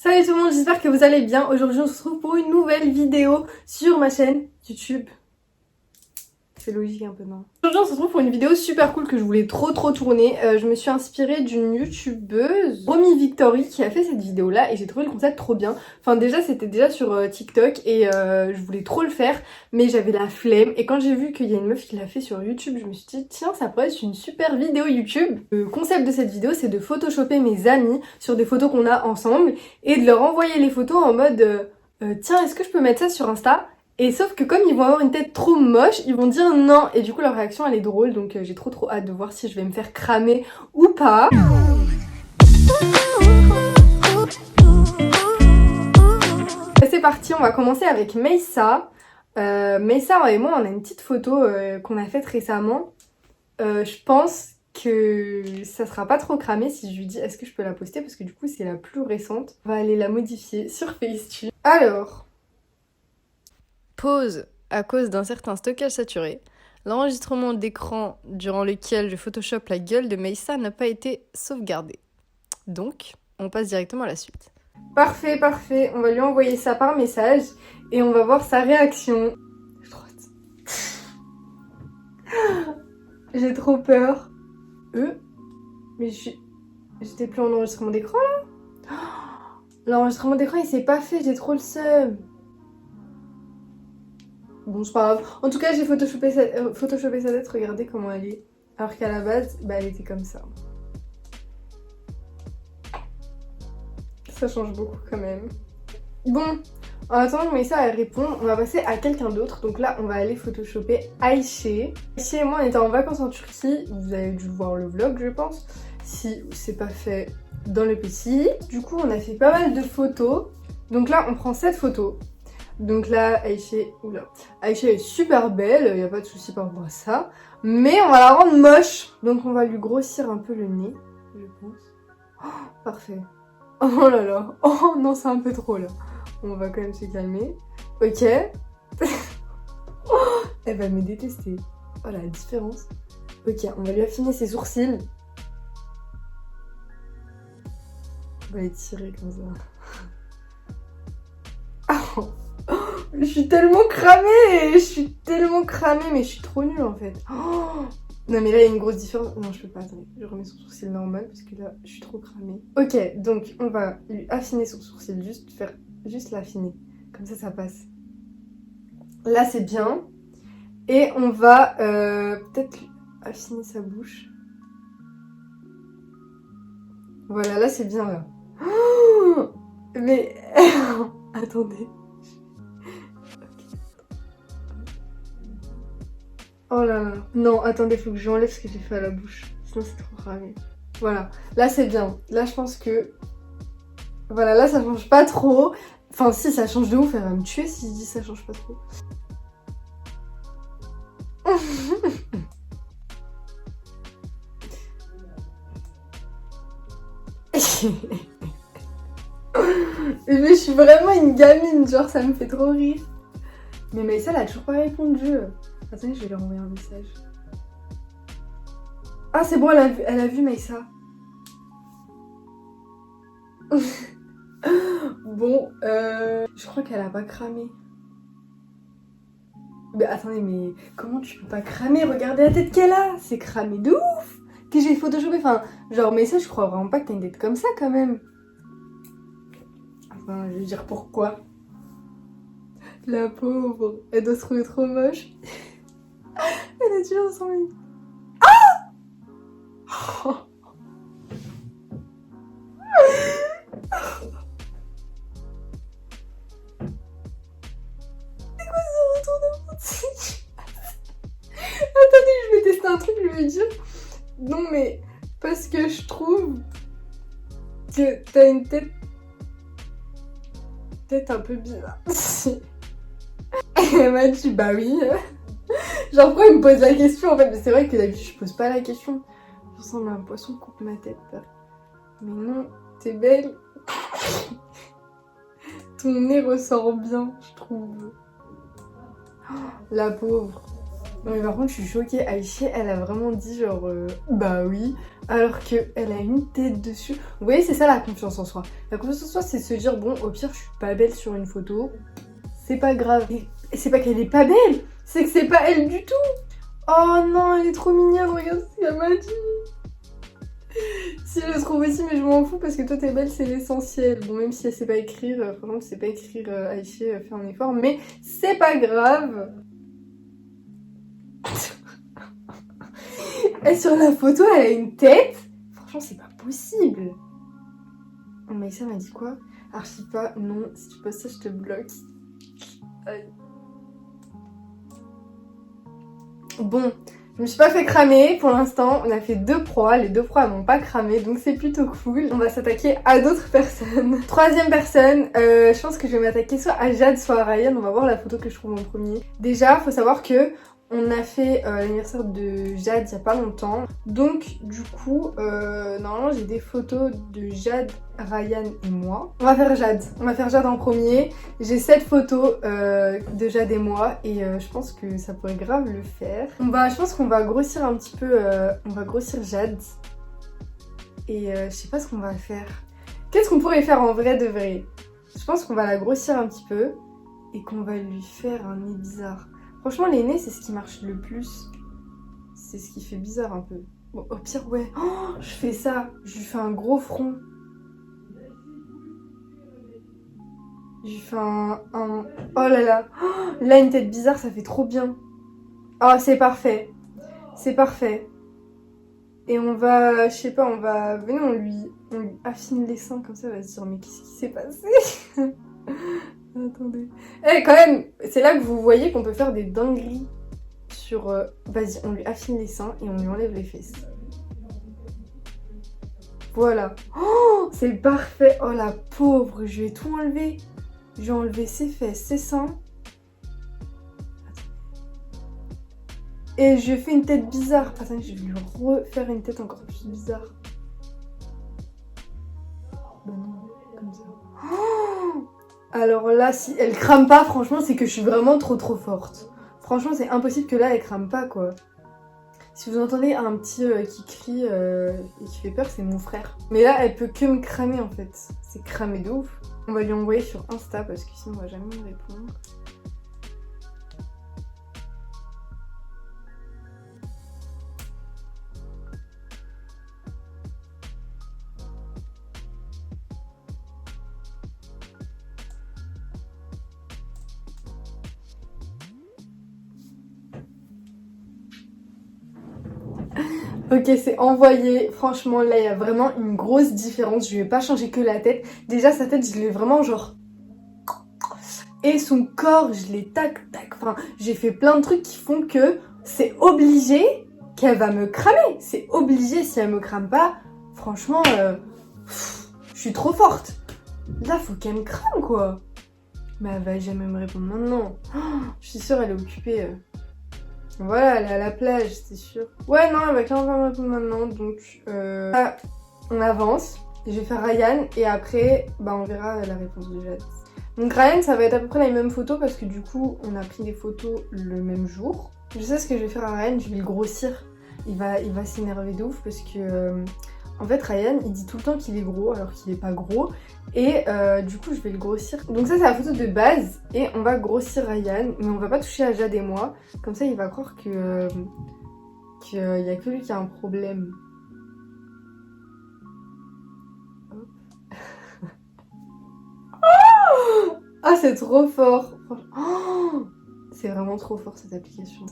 Salut tout le monde, j'espère que vous allez bien. Aujourd'hui on se retrouve pour une nouvelle vidéo sur ma chaîne YouTube. C'est logique un peu, non? Aujourd'hui on se retrouve pour une vidéo super cool que je voulais trop tourner. Je me suis inspirée d'une youtubeuse, Romy Victory, qui a fait cette vidéo là et j'ai trouvé le concept trop bien. Enfin déjà c'était déjà sur TikTok et je voulais trop le faire mais j'avais la flemme. Et quand j'ai vu qu'il y a une meuf qui l'a fait sur YouTube, je me suis dit tiens ça pourrait être une super vidéo YouTube. Le concept de cette vidéo c'est de photoshopper mes amis sur des photos qu'on a ensemble et de leur envoyer les photos en mode tiens est-ce que je peux mettre ça sur Insta? Et sauf que comme ils vont avoir une tête trop moche, ils vont dire non. Et du coup leur réaction elle est drôle, donc j'ai trop hâte de voir si je vais me faire cramer ou pas. C'est parti, on va commencer avec Meissa. Meissa et moi on a une petite photo qu'on a faite récemment. Je pense que ça sera pas trop cramé si je lui dis est-ce que je peux la poster parce que du coup c'est la plus récente. On va aller la modifier sur Facetune. Alors... Pause à cause d'un certain stockage saturé. L'enregistrement d'écran durant lequel je Photoshop la gueule de Meissa n'a pas été sauvegardé. Donc, on passe directement à la suite. Parfait. On va lui envoyer ça par message et on va voir sa réaction. J'ai trop peur. Mais j'étais plus en enregistrement d'écran là. L'enregistrement d'écran il s'est pas fait, j'ai trop le seum. Bon, c'est pas grave. En tout cas, j'ai photoshopé sa tête. Regardez comment elle est. Alors qu'à la base, bah, elle était comme ça. Ça change beaucoup quand même. Bon, en attendant, mais ça, elle répond. On va passer à quelqu'un d'autre. Donc là, on va aller photoshopper Aïché. Aïché et moi, on était en vacances en Turquie. Vous avez dû voir le vlog, je pense. Si c'est pas fait dans le petit. Du coup, on a fait pas mal de photos. Donc là, on prend cette photo. Donc là, Aïché est super belle, il n'y a pas de souci par rapport à ça. Mais on va la rendre moche. Donc on va lui grossir un peu le nez, je pense. Oh, parfait. Oh là là. Oh non, c'est un peu trop là. On va quand même se calmer. Ok. Oh, elle va me détester. Oh la différence. Ok, on va lui affiner ses sourcils. On va les tirer comme ça. Oh. Je suis tellement cramée, mais je suis trop nulle en fait. Oh non mais là il y a une grosse différence. Non je peux pas, attendez, je remets son sourcil normal parce que là je suis trop cramée. Ok, donc on va lui affiner son sourcil, juste l'affiner, comme ça passe. Là c'est bien. Et on va peut-être affiner sa bouche. Voilà, là c'est bien là. Oh mais attendez. Oh là là. Non, attendez, faut que j'enlève ce que j'ai fait à la bouche. Sinon c'est trop cramé. Voilà, là c'est bien. Là je pense que... Voilà, là ça change pas trop. Enfin si, ça change de ouf, elle va me tuer si je dis ça change pas trop. Mais je suis vraiment une gamine, genre ça me fait trop rire. Mais Maïssa elle a toujours pas répondu. Attendez, je vais lui envoyer un message. Ah c'est bon, elle a vu Maïssa. Bon, je crois qu'elle a pas cramé. Mais attendez, mais comment tu peux pas cramer? Regardez la tête qu'elle a! C'est cramé de ouf! Que j'ai photoshopé, enfin, genre, mais ça, je crois vraiment pas que t'as une tête comme ça quand même. Enfin, je veux dire pourquoi. La pauvre, elle doit se trouver trop moche. Elle a toujours son lit. Ah! Oh. C'est quoi ce retournement de situation? Attendez, je vais tester un truc, je vais dire. Non mais, parce que je trouve que t'as une tête un peu bizarre. Elle m'a dit bah oui. Genre pourquoi il me pose la question en fait? Mais c'est vrai que d'habitude je pose pas la question. Je ressemble à un poisson coupe ma tête. Mais non, t'es belle. Ton nez ressort bien, je trouve. Oh, la pauvre. Non mais par contre je suis choquée, Aïché elle a vraiment dit genre bah oui. alors qu'elle a une tête dessus. Vous voyez, c'est ça la confiance en soi. La confiance en soi, c'est se dire, bon, au pire, je suis pas belle sur une photo, c'est pas grave. Et c'est pas qu'elle est pas belle, c'est que c'est pas elle du tout. Oh non, elle est trop mignonne, regarde ce qu'elle m'a dit. Si je le trouve aussi, mais je m'en fous parce que toi t'es belle, c'est l'essentiel. Bon, même si elle sait pas écrire, franchement, tu sais pas écrire, Aïché, fais un effort, mais c'est pas grave. Et sur la photo, elle a une tête. Franchement, c'est pas possible. Oh, Maïssa m'a dit quoi? Archi pas, non, si tu postes ça, je te bloque. Aïe. Bon, je me suis pas fait cramer pour l'instant. On a fait 2 proies. Les 2 proies elles m'ont pas cramé, donc c'est plutôt cool. On va s'attaquer à d'autres personnes. Troisième personne, je pense que je vais m'attaquer soit à Jade, soit à Ryan. On va voir la photo que je trouve en premier. Déjà, faut savoir que on a fait l'anniversaire de Jade il y a pas longtemps. Donc du coup, normalement j'ai des photos de Jade, Ryan et moi. On va faire Jade. On va faire Jade en premier. J'ai 7 photos de Jade et moi et je pense que ça pourrait grave le faire. Je pense qu'on va grossir un petit peu. On va grossir Jade. Et je sais pas ce qu'on va faire. Qu'est-ce qu'on pourrait faire en vrai de vrai? Je pense qu'on va la grossir un petit peu et qu'on va lui faire un nez bizarre. Franchement, les nez, c'est ce qui marche le plus. C'est ce qui fait bizarre un peu. Bon, au pire, ouais. Oh, je fais ça. Je lui fais un gros front. Je lui fais un... Oh là là. Oh, là, une tête bizarre, ça fait trop bien. Oh, c'est parfait. C'est parfait. Et on va... Je sais pas, on va... Venez, on lui affine les seins comme ça. Elle va se dire, mais qu'est-ce qui s'est passé? Attendez. Eh, quand même, c'est là que vous voyez qu'on peut faire des dingueries sur... Vas-y, on lui affine les seins et on lui enlève les fesses. Voilà. Oh, c'est parfait. Oh, la pauvre, je vais tout enlever. Je vais enlever ses fesses, ses seins. Et je fais une tête bizarre. Attends, je vais lui refaire une tête encore plus bizarre. Bah non, comme ça. Oh, alors là, si elle crame pas, franchement, c'est que je suis vraiment trop forte. Franchement, c'est impossible que là, elle crame pas, quoi. Si vous entendez un petit qui crie et qui fait peur, c'est mon frère. Mais là, elle peut que me cramer, en fait. C'est cramé de ouf. On va lui envoyer sur Insta, parce que sinon, on va jamais me répondre. Ok, c'est envoyé. Franchement, là, il y a vraiment une grosse différence. Je lui ai pas changé que la tête. Déjà, sa tête, je l'ai vraiment genre... Et son corps, je l'ai tac. Enfin, j'ai fait plein de trucs qui font que c'est obligé qu'elle va me cramer. C'est obligé, si elle me crame pas, franchement, je suis trop forte. Là, faut qu'elle me crame, quoi. Mais elle va jamais me répondre maintenant. Oh, je suis sûre, elle est occupée. Voilà, elle est à la plage, c'est sûr. Ouais, non, elle va clairement pas me répondre maintenant. Donc, là, on avance. Je vais faire Ryan et après, bah, on verra la réponse de Jade. Donc Ryan, ça va être à peu près la même photo parce que du coup, on a pris des photos le même jour. Je sais ce que je vais faire à Ryan, je vais le grossir. Il va s'énerver de ouf parce que... en fait, Ryan, il dit tout le temps qu'il est gros alors qu'il est pas gros. Et du coup, je vais le grossir. Donc ça, c'est la photo de base. Et on va grossir Ryan. Mais on va pas toucher à Jade et moi. Comme ça, il va croire que... qu'il y a que lui qui a un problème. Hop. Ah, c'est trop fort. Oh, c'est vraiment trop fort cette application.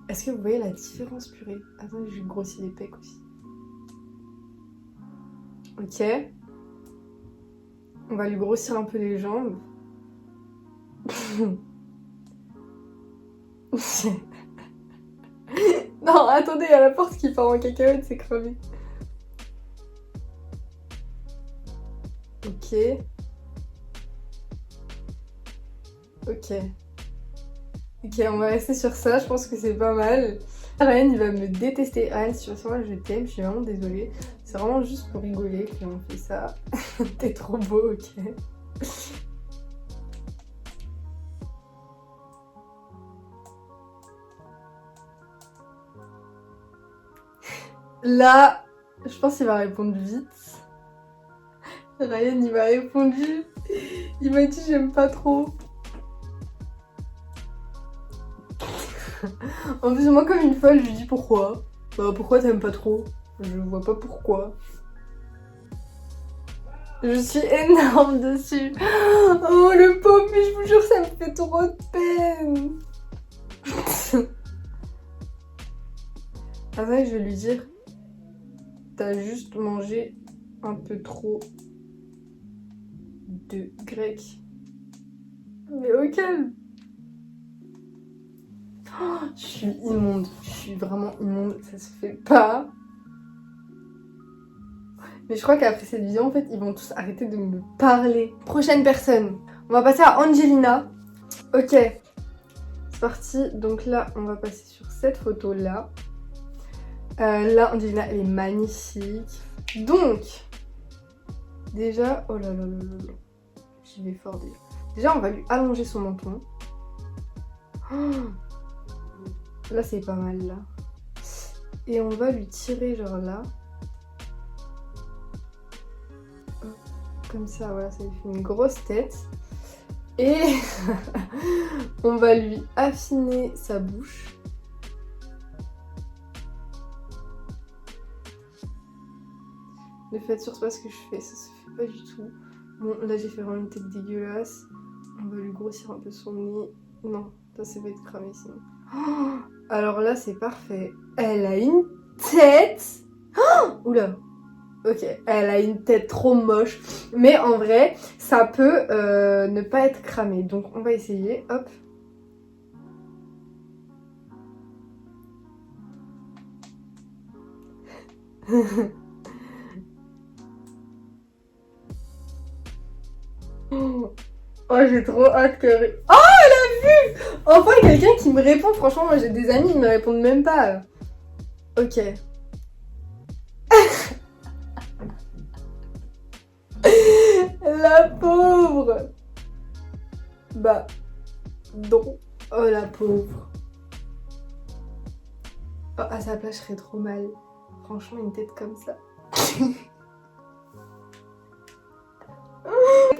Est-ce que vous voyez la différence, purée? Attends, je vais grossir les pecs aussi. Ok. On va lui grossir un peu les jambes. Non, attendez, il y a la porte qui part en cacahuète, c'est crevé. Ok. Ok. Ok, on va rester sur ça, je pense que c'est pas mal. Ryan, il va me détester. Ryan, si tu vois ça, je t'aime, je suis vraiment désolée. C'est vraiment juste pour rigoler qu'on fait ça. T'es trop beau, ok. Là, Je pense qu'il va répondre vite. Ryan, il m'a répondu. Il m'a dit j'aime pas trop. En plus, moi, comme une folle, je lui dis pourquoi. Bah, pourquoi t'aimes pas trop? Je vois pas pourquoi. Je suis énorme dessus. Oh, le pauvre, mais je vous jure, ça me fait trop de peine. Après, je vais lui dire, t'as juste mangé un peu trop de grec. Mais au calme. Oh, je suis immonde. Je suis vraiment immonde. Ça se fait pas. Mais je crois qu'après cette vidéo, en fait, ils vont tous arrêter de me parler. Prochaine personne. On va passer à Angelina. Ok. C'est parti. Donc là, on va passer sur cette photo-là. Là, Angelina, elle est magnifique. Donc, déjà... Oh là là là là là. J'y vais fort déjà. Déjà, on va lui allonger son menton. Oh, là, c'est pas mal, là. Et on va lui tirer, genre là. Comme ça, voilà, ça lui fait une grosse tête. Et on va lui affiner sa bouche. Ne faites surtout pas ce que je fais, ça se fait pas du tout. Bon, là j'ai fait vraiment une tête dégueulasse. On va lui grossir un peu son nez. Non, ça va être cramé sinon. Oh, alors là c'est parfait. Elle a une tête. Oh, oula. Ok, elle a une tête trop moche. Mais en vrai, ça peut ne pas être cramé. Donc on va essayer. Hop. Oh, j'ai trop hâte que... Oh, elle a vu! Enfin, quelqu'un qui me répond. Franchement, moi, j'ai des amis, ils me répondent même pas. Ok. La pauvre! Bah, non. Oh, la pauvre. Oh, à sa place, je serais trop mal. Franchement, une tête comme ça.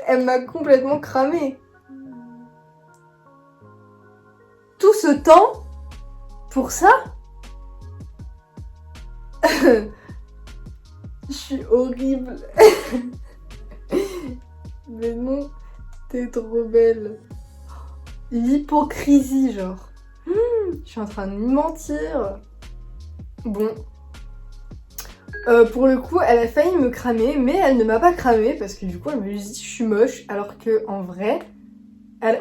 Elle m'a complètement cramée. Tout ce temps pour ça? Je suis horrible. Mais non, t'es trop belle. L'hypocrisie, genre. Je suis en train de me mentir. Bon. Pour le coup, elle a failli me cramer, mais elle ne m'a pas cramé parce que du coup, elle me dit je suis moche, alors que en vrai,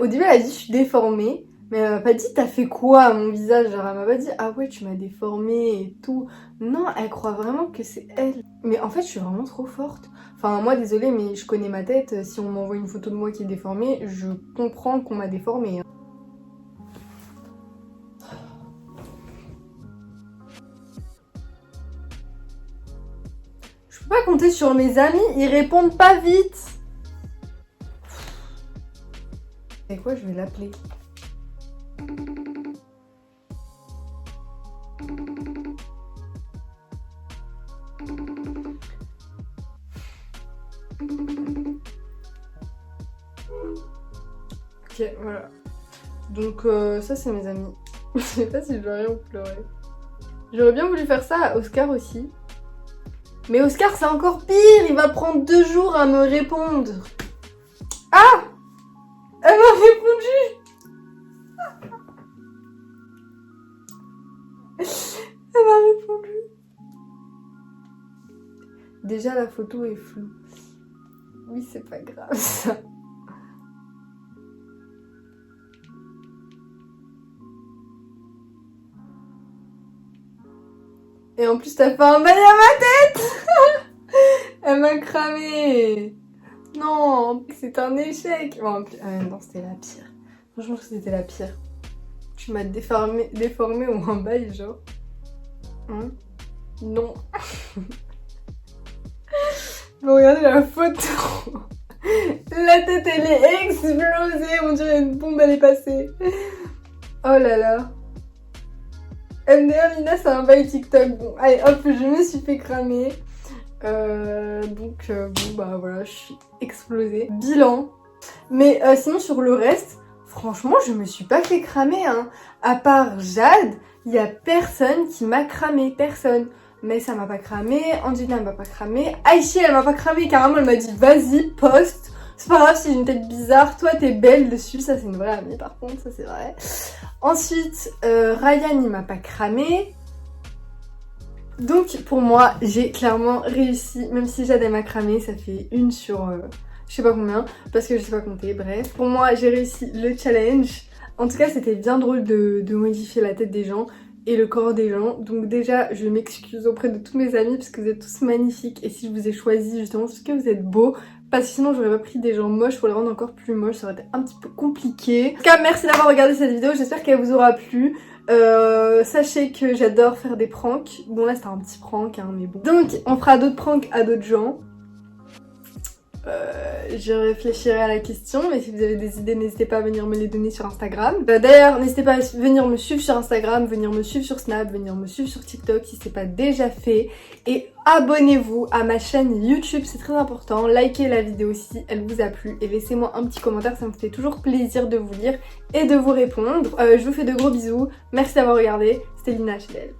au début, elle a dit je suis déformée, mais elle m'a pas dit t'as fait quoi à mon visage, genre elle m'a pas dit ah ouais tu m'as déformée et tout. Non, elle croit vraiment que c'est elle. Mais en fait, je suis vraiment trop forte. Enfin, moi, désolée, mais je connais ma tête. Si on m'envoie une photo de moi qui est déformée, je comprends qu'on m'a déformée. Je peux pas compter sur mes amis, ils répondent pas vite. Et quoi, je vais l'appeler. Ok, voilà. Donc ça c'est mes amis. Je sais pas si je dois rire ou pleurer. J'aurais bien voulu faire ça à Oscar aussi. Mais Oscar c'est encore pire, il va prendre 2 jours à me répondre. Ah! Elle m'a répondu! Elle m'a répondu. Déjà la photo est floue. Oui, c'est pas grave ça. Et en plus t'as fait un bail à ma tête. Elle m'a cramé. Non, c'est un échec. Bon, non, c'était la pire. Franchement, c'était la pire. Tu m'as déformé ou un bail, genre. Hein? Non. Bon, regardez la photo. La tête, elle est explosée. On dirait une bombe, elle est passée. Oh là là. MDR Lina, c'est un bail TikTok. Bon, allez, hop, je me suis fait cramer. Bon bah voilà, je suis explosée. Bilan. Mais sinon sur le reste, franchement je me suis pas fait cramer hein. À part Jade, il y a personne qui m'a cramé, personne. Mais ça m'a pas cramé, Angelina elle m'a pas cramé, Aïchi elle m'a pas cramé, carrément elle m'a dit vas-y poste. C'est pas grave si j'ai une tête bizarre, toi t'es belle dessus, ça c'est une vraie amie par contre, ça c'est vrai. Ensuite, Ryan il m'a pas cramé. Donc pour moi, j'ai clairement réussi, même si Jade elle m'a cramé, ça fait une sur je sais pas combien, parce que je sais pas compter, bref. Pour moi, j'ai réussi le challenge. En tout cas, c'était bien drôle de modifier la tête des gens et le corps des gens. Donc déjà, je m'excuse auprès de tous mes amis parce que vous êtes tous magnifiques et si je vous ai choisi justement c'est parce que vous êtes beaux. Parce que sinon j'aurais pas pris des gens moches pour les rendre encore plus moches, ça aurait été un petit peu compliqué. En tout cas merci d'avoir regardé cette vidéo, j'espère qu'elle vous aura plu. Sachez que j'adore faire des pranks. Bon là c'était un petit prank hein, mais bon. Donc on fera d'autres pranks à d'autres gens. Je réfléchirai à la question, mais si vous avez des idées, n'hésitez pas à venir me les donner sur Instagram. D'ailleurs, n'hésitez pas à venir me suivre sur Instagram, venir me suivre sur Snap, venir me suivre sur TikTok si c'est pas déjà fait. Et abonnez-vous à ma chaîne YouTube, c'est très important. Likez la vidéo si elle vous a plu et laissez-moi un petit commentaire, ça me fait toujours plaisir de vous lire et de vous répondre. Je vous fais de gros bisous, merci d'avoir regardé, c'était Lina HDL.